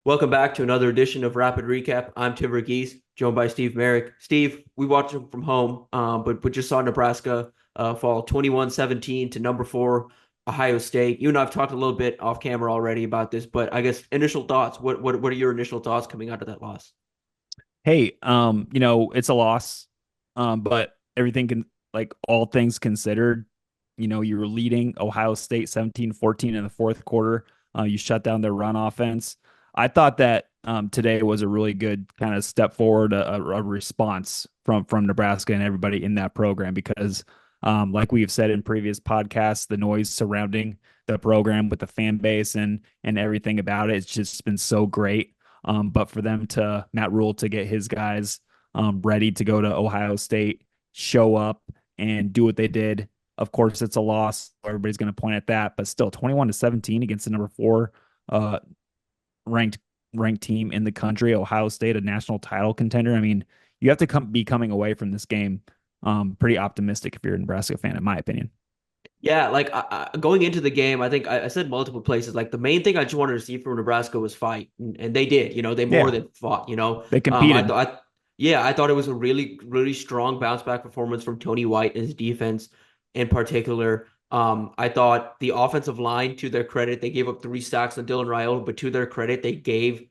Welcome back to another edition of Rapid Recap. I'm Tim Verghese, joined by Steve Marik. Steve, we watched him from home, but just saw Nebraska fall 21-17 to number four Ohio State. You and I've talked a little bit off camera already about this, but I guess initial thoughts. What are your initial thoughts coming out of that loss? Hey, it's a loss. But everything can like all things considered, you were leading Ohio State 17-14 in the fourth quarter. You shut down their run offense. I thought that today was a really good kind of step forward, a response from Nebraska and everybody in that program because like we've said in previous podcasts, the noise surrounding the program with the fan base and everything about it, it's just been so great. But for them to Matt Rule to get his guys ready to go to Ohio State, show up and do what they did. Of course, it's a loss. Everybody's going to point at that, but still 21-17 against the number four uh, ranked ranked team in the country, Ohio State, a national title contender. I mean, you have to be coming away from this game pretty optimistic if you're a Nebraska fan, in my opinion. Yeah, like going into the game, I think I said multiple places. Like the main thing I just wanted to see from Nebraska was fight, and they did. They more Yeah, than fought. they I competed. thought, yeah, I thought it was a really, really strong bounce back performance from Tony White and his defense in particular. I thought the offensive line, to their credit, they gave up 3 sacks on Dylan Raiola, but to their credit, they gave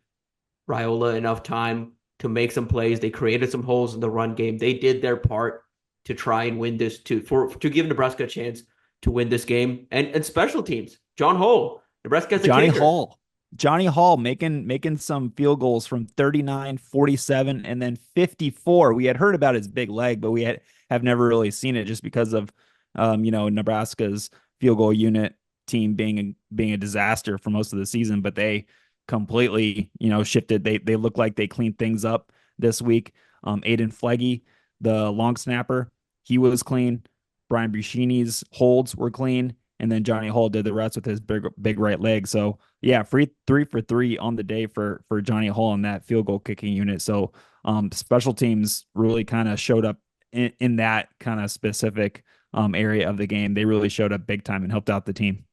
Raiola enough time to make some plays. They created some holes in the run game. They did their part to try and win this to give Nebraska a chance to win this game. And special teams. John Hole, Nebraska has a Johnny kicker. Hall. Johnny Hall making some field goals from 39, 47, and then 54. We had heard about his big leg, but have never really seen it just because of Nebraska's field goal unit team being a disaster for most of the season, but they completely, shifted. They look like they cleaned things up this week. Aiden Fleggy, the long snapper, he was clean. Brian Buschini's holds were clean, and then Johnny Hall did the rest with his big right leg. So yeah, free 3 for 3 on the day for Johnny Hall in that field goal kicking unit. So special teams really kind of showed up in that kind of specific area of the game. They really showed up big time and helped out the team.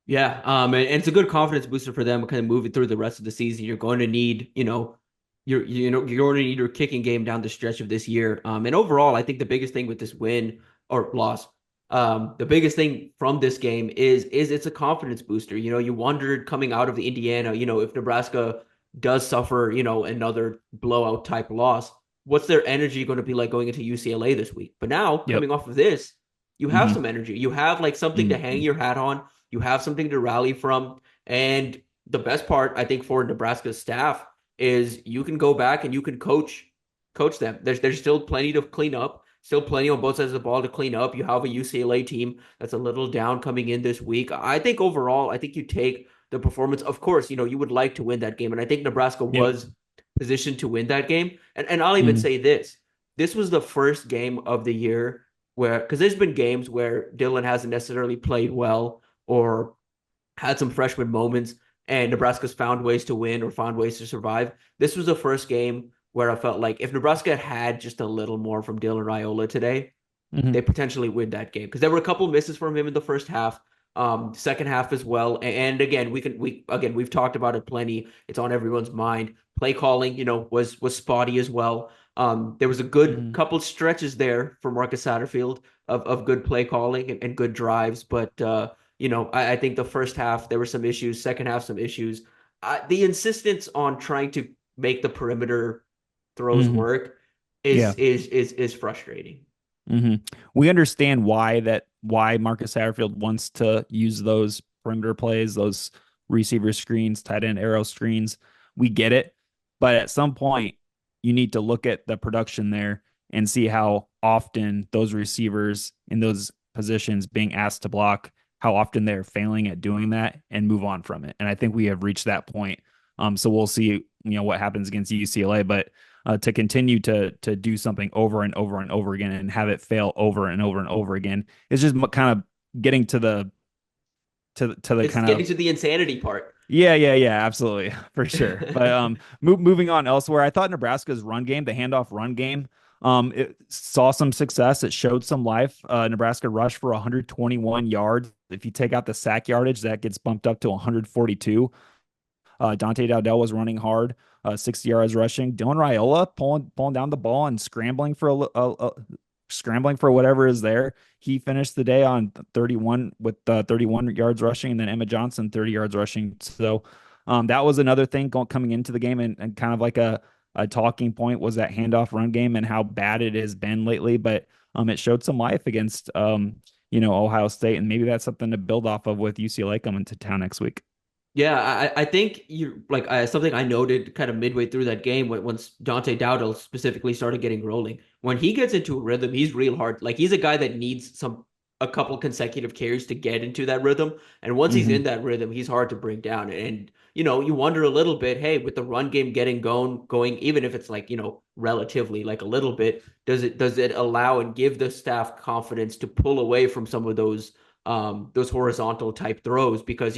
Yeah, and it's a good confidence booster for them kind of moving through the rest of the season. You're going to need, you're going to need your kicking game down the stretch of this year. And overall, I think the biggest thing with this win or loss, the biggest thing from this game is it's a confidence booster. You wondered coming out of the Indiana, if Nebraska does suffer, another blowout type loss, what's their energy going to be like going into UCLA this week? But now Yep. coming off of this, you have Mm-hmm. some energy. You have like something to hang Mm-hmm. your hat on. You have something to rally from. And the best part, I think, for Nebraska's staff is you can go back and you can coach them. There's still plenty to clean up, still plenty on both sides of the ball to clean up. You have a UCLA team that's a little down coming in this week. I think overall, I think you take the performance. Of course, you would like to win that game. And I think Nebraska Yep. was positioned to win that game. And I'll even Mm-hmm. say this. This was the first game of the year where, because there's been games where Dylan hasn't necessarily played well or had some freshman moments, and Nebraska's found ways to win or found ways to survive. This was the first game where I felt like if Nebraska had just a little more from Dylan Raiola today, Mm-hmm. they potentially win that game because there were a couple misses from him in the first half, second half as well. And again, we've talked about it plenty. It's on everyone's mind. Play calling, was spotty as well. There was a good Mm-hmm. couple stretches there for Marcus Satterfield of good play calling and good drives, but I think the first half there were some issues, second half some issues. The insistence on trying to make the perimeter throws Mm-hmm. work Yeah. is frustrating. Hmm. We understand why Marcus Satterfield wants to use those perimeter plays, those receiver screens, tight end arrow screens. We get it, but at some point you need to look at the production there and see how often those receivers in those positions being asked to block, how often they're failing at doing that and move on from it. And I think we have reached that point. So we'll see, what happens against UCLA, but to continue to do something over and over and over again and have it fail over and over and over again is just kind of getting to the It's kind getting of to the insanity part. yeah, absolutely, for sure. But moving on elsewhere, I thought Nebraska's run game, the handoff run game, it saw some success. It showed some life. Nebraska rushed for 121 yards. If you take out the sack yardage, that gets bumped up to 142. Dante Dowdell was running hard, 60 yards rushing. Dylan Raiola pulling down the ball and scrambling for whatever is there. He finished the day on 31 with 31 yards rushing, and then Emma Johnson 30 yards rushing. So that was another thing coming into the game, and kind of like a talking point was that handoff run game and how bad it has been lately. But it showed some life against Ohio State, and maybe that's something to build off of with UCLA coming to town next week. Yeah, I think you like something I noted kind of midway through that game once Dante Dowdle specifically started getting rolling. When he gets into a rhythm, he's real hard. Like he's a guy that needs a couple consecutive carries to get into that rhythm. And once he's in Mm-hmm. that rhythm, he's hard to bring down. And you wonder a little bit, hey, with the run game getting going, even if it's like, relatively like a little bit, does it allow and give the staff confidence to pull away from some of those horizontal type throws? Because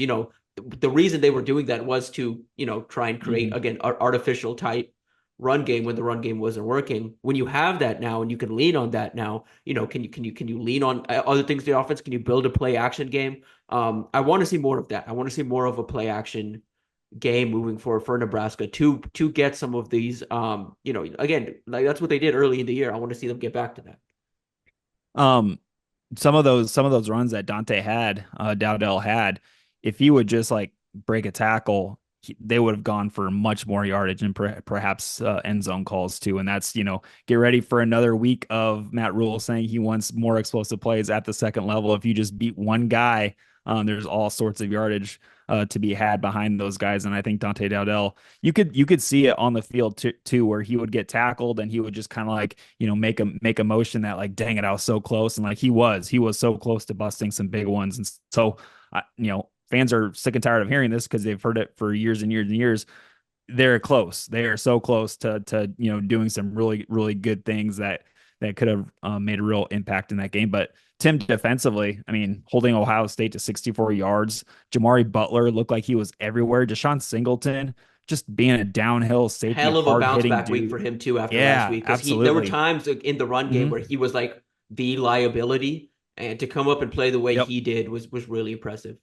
the reason they were doing that was to, try and create Mm-hmm. again artificial type run game when the run game wasn't working. When you have that now and you can lean on that now, can you lean on other things in the offense? Can you build a play action game? I want to see more of that. I want to see more of a play action game moving forward for Nebraska to get some of these again, like that's what they did early in the year. I want to see them get back to that. Um, some of those runs that Dowdell had, if he would just like break a tackle, they would have gone for much more yardage and perhaps end zone calls too. And that's get ready for another week of Matt Rule saying he wants more explosive plays at the second level. If you just beat one guy, there's all sorts of yardage to be had behind those guys. And I think Dante Dowdell, you could see it on the field too, where he would get tackled and he would just kind of like make a motion that like, dang it, I was so close, and like he was so close to busting some big ones. And so fans are sick and tired of hearing this because they've heard it for years and years and years. They're close. They are so close to doing some really really good things that could have made a real impact in that game. But Tim, defensively, I mean, holding Ohio State to 64 yards. Jamari Butler looked like he was everywhere. Deshaun Singleton just being a downhill safety, Hell of a hard bounce hitting back week for dude. him too after last Yeah, week because there were absolutely. times in the run game where Mm-hmm. he was like the liability, and to come up and play the way Yep. he did was really impressive.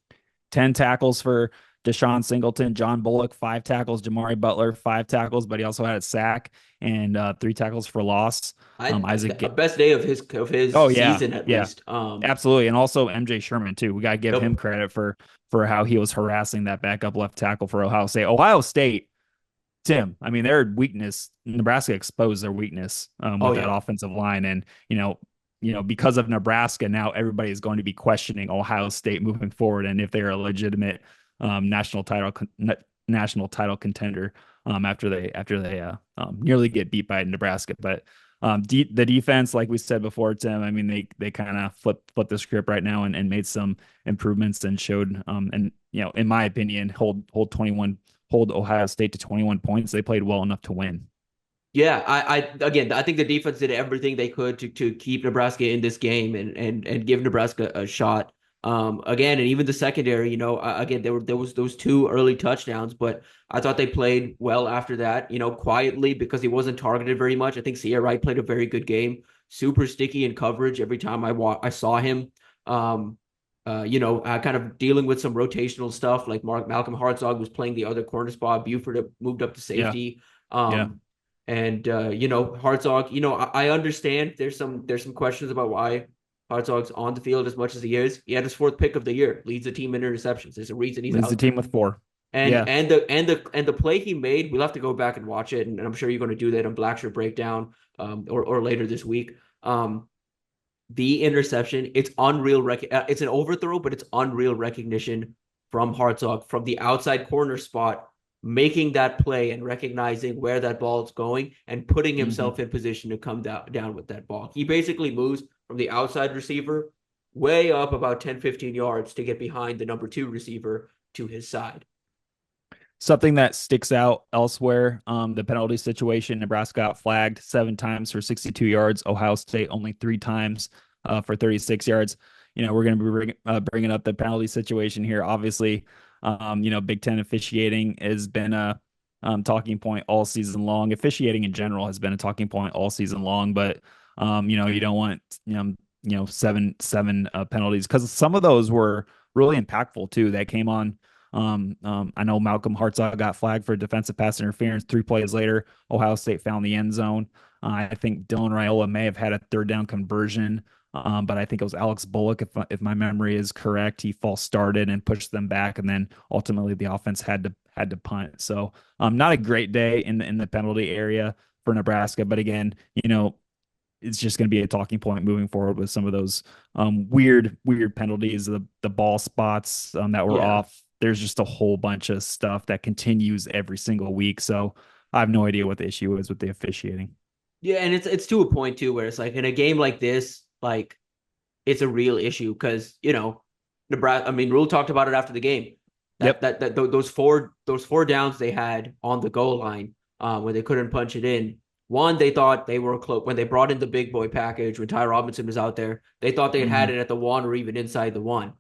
10 tackles for Deshaun Singleton, John Bullock, 5 tackles, Jamari Butler, 5 tackles, but he also had a sack and 3 tackles for loss. The Isaac, best day of his oh yeah, season at yeah, least. absolutely, and also MJ Sherman too. We got to give him Yep. credit for how he was harassing that backup left tackle for Ohio State. Ohio State, Tim, I mean, their weakness, Nebraska exposed their weakness Oh with that yeah. offensive line. And, because of Nebraska, now everybody is going to be questioning Ohio State moving forward and if they are a legitimate national title contender after they nearly get beat by Nebraska. But the defense, like we said before, Tim, I mean, they kind of flipped the script right now and made some improvements and showed and in my opinion, hold Ohio State to 21 points. They played well enough to win. Yeah, I think the defense did everything they could to keep Nebraska in this game and give Nebraska a shot. Again, and even the secondary, again, there was those two early touchdowns, but I thought they played well after that, quietly because he wasn't targeted very much. I think Sierra Wright played a very good game, super sticky in coverage every time I saw him. Kind of dealing with some rotational stuff like Malcolm Hartzog was playing the other corner spot. Buford moved up to Yeah, safety. yeah. And Hartzog, I understand there's some questions about why Hartzog's on the field as much as he is. He had his fourth pick of the year, leads the team in interceptions. There's a reason he's Leads the out there. team with 4. And Yeah. and the play he made, we'll have to go back and watch it, and I'm sure you're going to do that on Blackshirt breakdown, or later this week. The interception, it's unreal. It's an overthrow, but it's unreal recognition from Hartzog from the outside corner spot, making that play and recognizing where that ball is going and putting Hmm. himself in position to come down with that ball. He basically moves from the outside receiver way up about 10, 15 yards to get behind the number two receiver to his side. Something that sticks out elsewhere, the penalty situation. Nebraska got flagged 7 times for 62 yards. Ohio State only 3 times for 36 yards. We're going to be bringing up the penalty situation here. Obviously, Big Ten officiating has been a talking point all season long. Officiating in general has been a talking point all season long, but you don't want seven penalties because some of those were really impactful too. That came on I know Malcolm Hartzog got flagged for defensive pass interference. 3 plays later, Ohio State found the end zone. I think Dylan Raiola may have had a third down conversion, but I think it was Alex Bullock, if my memory is correct. He false started and pushed them back, and then ultimately the offense had to punt. So, not a great day in the penalty area for Nebraska, but again, it's just going to be a talking point moving forward with some of those weird penalties, the ball spots that were Yeah. off. There's just a whole bunch of stuff that continues every single week. So I have no idea what the issue is with the officiating. Yeah, and it's to a point too where it's like in a game like this, like it's a real issue because Nebraska. I mean, Rule talked about it after the game. That Yep. that that those four downs they had on the goal line when they couldn't punch it in. One, they thought they were close when they brought in the big boy package when Ty Robinson was out there. They thought they had Hmm. it at the one or even inside the one,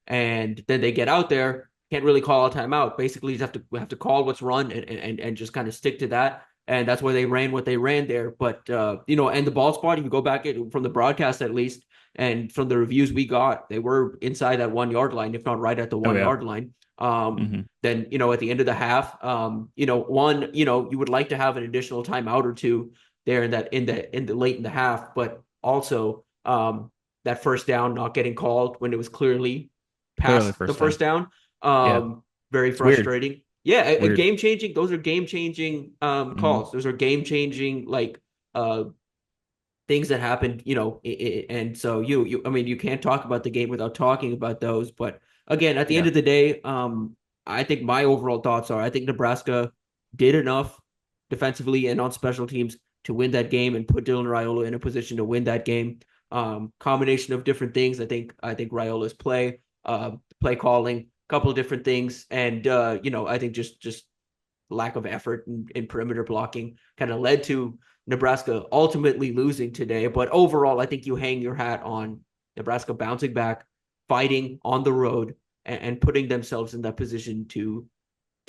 and then they get out there, can't really call a timeout. Basically, you have to call what's run and just kind of stick to that. And that's why they ran what they ran there. But and the ball spot, if you go back from the broadcast at least, and from the reviews we got, they were inside that 1 yard line, if not right at the Oh one yeah. yard line. Hmm. Then at the end of the half, you would like to have an additional timeout or two there in the late in the half, but also that first down not getting called when it was clearly Clearly past the first first down. down. Yeah. Very It's weird. frustrating. Yeah, a Weird. game changing. Those are game changing Hmm. calls. Those are game changing uh things that happened, and so I mean, you can't talk about the game without talking about those. But again, at the end Yeah. of the day, I think my overall thoughts are I think Nebraska did enough defensively and on special teams to win that game and put Dylan Raiola in a position to win that game. Combination of different things. I think Raiola's play calling, a couple of different things, and I think just lack of effort in perimeter blocking kind of led to Nebraska ultimately losing today. But overall, I think you hang your hat on Nebraska bouncing back, fighting on the road, and putting themselves in that position to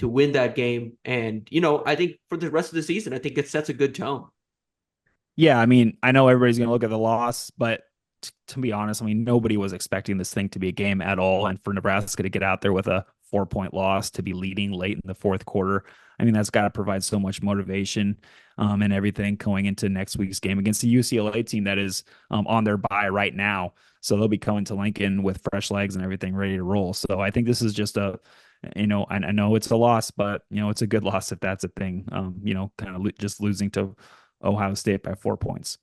win that game. And I think for the rest of the season, I think it sets a good tone. Yeah, I mean, I know everybody's going to look at the loss, but to be honest, I mean, nobody was expecting this thing to be a game at all. And for Nebraska to get out there with a 4 point loss, to be leading late in the fourth quarter, I mean, that's got to provide so much motivation and everything going into next week's game against the UCLA team that is on their bye right now. So they'll be coming to Lincoln with fresh legs and everything ready to roll. So I think this is just I know it's a loss, but it's a good loss if that's a thing. Kind of just losing to Ohio State by 4 points.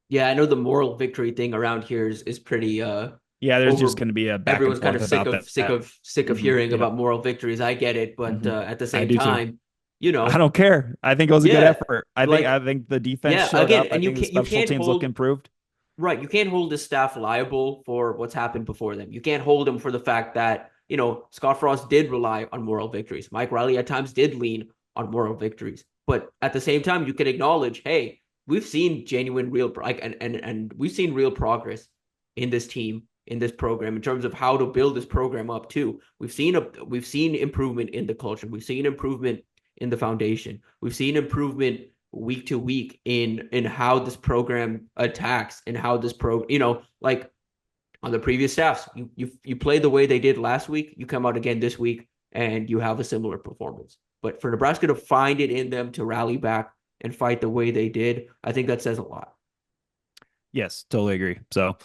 Yeah, I know the moral victory thing around here is pretty Yeah, there's just over. going to be a back and Everyone's kind forth of sick about of that. sick of sick of hearing Yep. about moral victories. I get it, but at the I same do too. time, I don't care. I think it was a good yeah, effort. I think like I think the defense yeah, showed again, up. I and you think the can't you special can't teams look hold improved. right. You can't hold the staff liable for what's happened before them. You can't hold them for the fact that Scott Frost did rely on moral victories. Mike Riley at times did lean on moral victories, but at the same time, you can acknowledge, hey, we've seen genuine, real like, and we've seen real progress in this team, in this program, in terms of how to build this program up too. We've seen improvement in the culture. We've seen improvement in the foundation. We've seen improvement week to week in how this program attacks and how this like on the previous staffs, you play the way they did last week, you come out again this week and you have a similar performance. But for Nebraska to find it in them to rally back and fight the way they did, I think that says a lot. Yes, totally agree. So,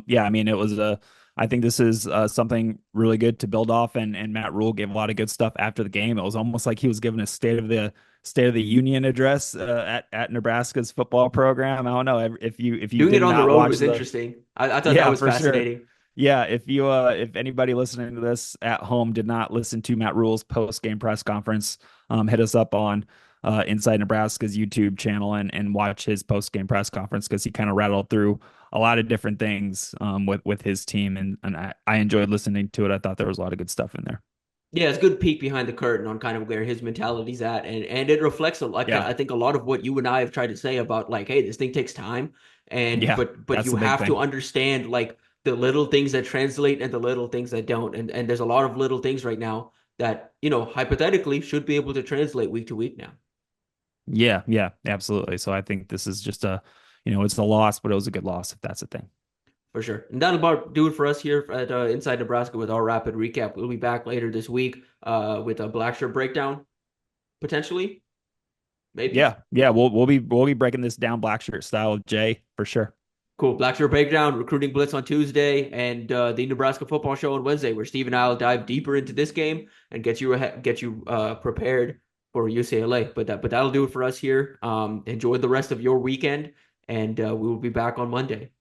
yeah, I mean, it was a. I think this is something really good to build off, and Matt Rule gave a lot of good stuff after the game. It was almost like he was giving a State of the Union address at Nebraska's football program. I don't know if you Doing it did on the not road watch was the. interesting. I thought that Yeah, was for sure. fascinating. Yeah, if anybody listening to this at home did not listen to Matt Rule's post game press conference, hit us up on Inside Nebraska's YouTube channel and watch his post game press conference because he kind of rattled through a lot of different things with his team and I enjoyed listening to it. I thought there was a lot of good stuff in there. Yeah, it's a good peek behind the curtain on kind of where his mentality's at, and it reflects Yeah, I think a lot of what you and I have tried to say about like, hey, this thing takes time, and yeah, but that's you the big have to thing. understand like the little things that translate and the little things that don't, and there's a lot of little things right now that hypothetically should be able to translate week to week now. Yeah, yeah, absolutely. So I think this is just it's a loss, but it was a good loss if that's the thing. For sure. And that'll about do it for us here at Inside Nebraska with our rapid recap. We'll be back later this week with a black shirt breakdown, potentially, maybe. Yeah, we'll be breaking this down black shirt style, Jay, for sure. Cool. Black shirt breakdown, recruiting blitz on Tuesday, and the Nebraska football show on Wednesday, where Steve and I will dive deeper into this game and get you prepared for UCLA. But that'll do it for us here. Enjoy the rest of your weekend, and we will be back on Monday.